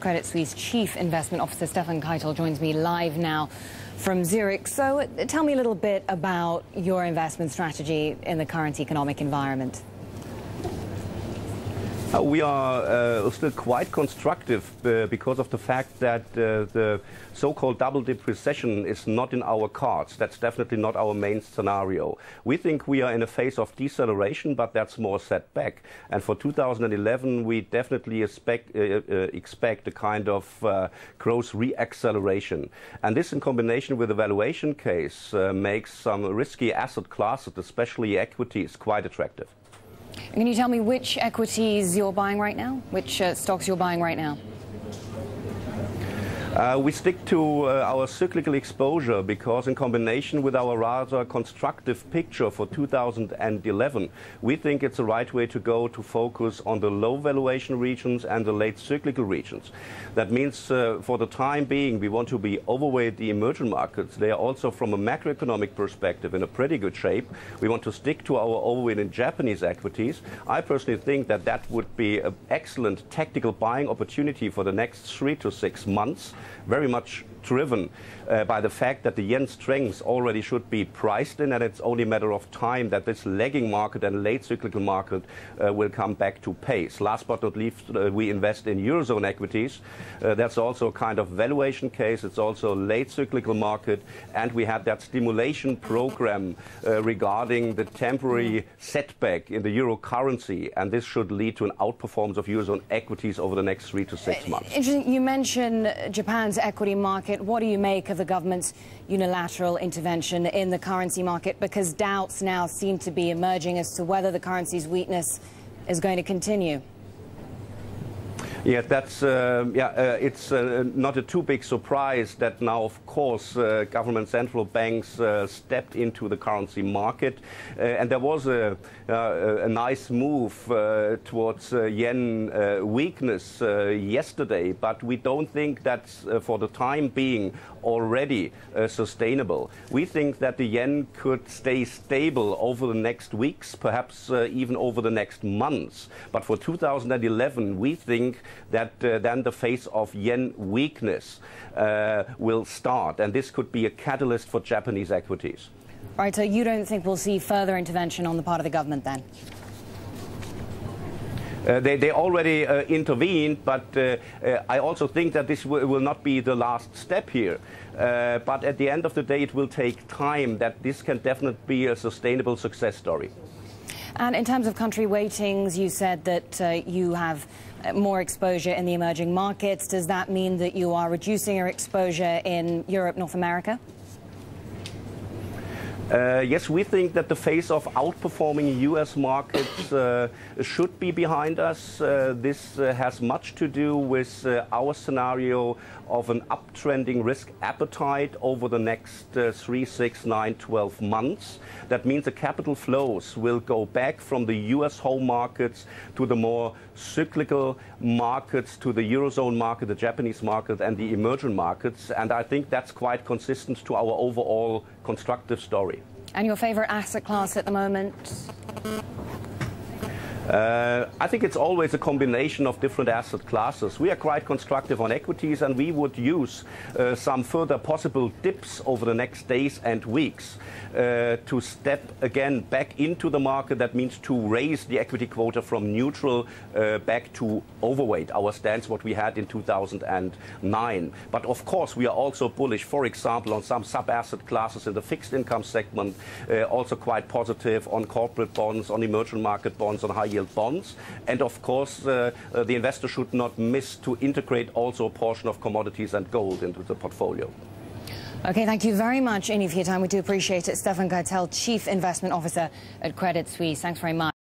Credit Suisse Chief Investment Officer Stefan Keitel joins me live now from Zurich. So tell me a little bit about your investment strategy in the current economic environment. We are still quite constructive because of the fact that the so-called double-dip recession is not in our cards. That's definitely not our main scenario. We think we are in a phase of deceleration, but that's more setback. And for 2011, we definitely expect a kind of growth re-acceleration. And this, in combination with the valuation case, makes some risky asset classes, especially equities, quite attractive. Can you tell me which equities you're buying right now? Which stocks you're buying right now? We stick to our cyclical exposure because in combination with our rather constructive picture for 2011, we think it's the right way to go to focus on the low valuation regions and the late cyclical regions. That means for the time being, we want to be overweight the emerging markets. They are also from a macroeconomic perspective in a pretty good shape. We want to stick to our overweight in Japanese equities. I personally think that that would be an excellent tactical buying opportunity for the next 3 to 6 months. Very much driven by the fact that the yen strength already should be priced in, and it's only a matter of time that this lagging market and late cyclical market will come back to pace. Last but not least, we invest in Eurozone equities. That's also a kind of valuation case. It's also a late cyclical market, and we had that stimulation program regarding the temporary setback in the euro currency, and this should lead to an outperformance of Eurozone equities over the next 3 to 6 months. Interesting. You mentioned Japan's equity market. What do you make of the government's unilateral intervention in the currency market? Because doubts now seem to be emerging as to whether the currency's weakness is going to continue. Yeah, that's it's not a too big surprise that now, of course, government central banks stepped into the currency market, and there was a nice move towards yen weakness yesterday. But we don't think that's for the time being already sustainable. We think that the yen could stay stable over the next weeks, perhaps even over the next months. But for 2011, we think that then the phase of yen weakness will start, and this could be a catalyst for Japanese equities. Right, so you don't think we'll see further intervention on the part of the government then? They already intervened, but I also think that this will not be the last step here. But at the end of the day, it will take time, that this can definitely be a sustainable success story. And in terms of country weightings, you said that you have more exposure in the emerging markets. Does that mean that you are reducing your exposure in Europe, North America? Yes, we think that the phase of outperforming U.S. markets should be behind us. This has much to do with our scenario of an uptrending risk appetite over the next 3, 6, 9, 12 months. That means the capital flows will go back from the U.S. home markets to the more cyclical markets, to the Eurozone market, the Japanese market, and the emerging markets. And I think that's quite consistent to our overall constructive story. And your favorite asset class at the moment? I think it's always a combination of different asset classes. We are quite constructive on equities, and we would use some further possible dips over the next days and weeks to step again back into the market. That means to raise the equity quota from neutral back to overweight, our stance what we had in 2009. But of course, we are also bullish, for example, on some sub-asset classes in the fixed income segment, also quite positive on corporate bonds, on emerging market bonds, on high-yield bonds. And of course, the investor should not miss to integrate also a portion of commodities and gold into the portfolio. Okay, thank you very much, Ini, for your time. We do appreciate it. Stefan Keitel, Chief Investment Officer at Credit Suisse. Thanks very much.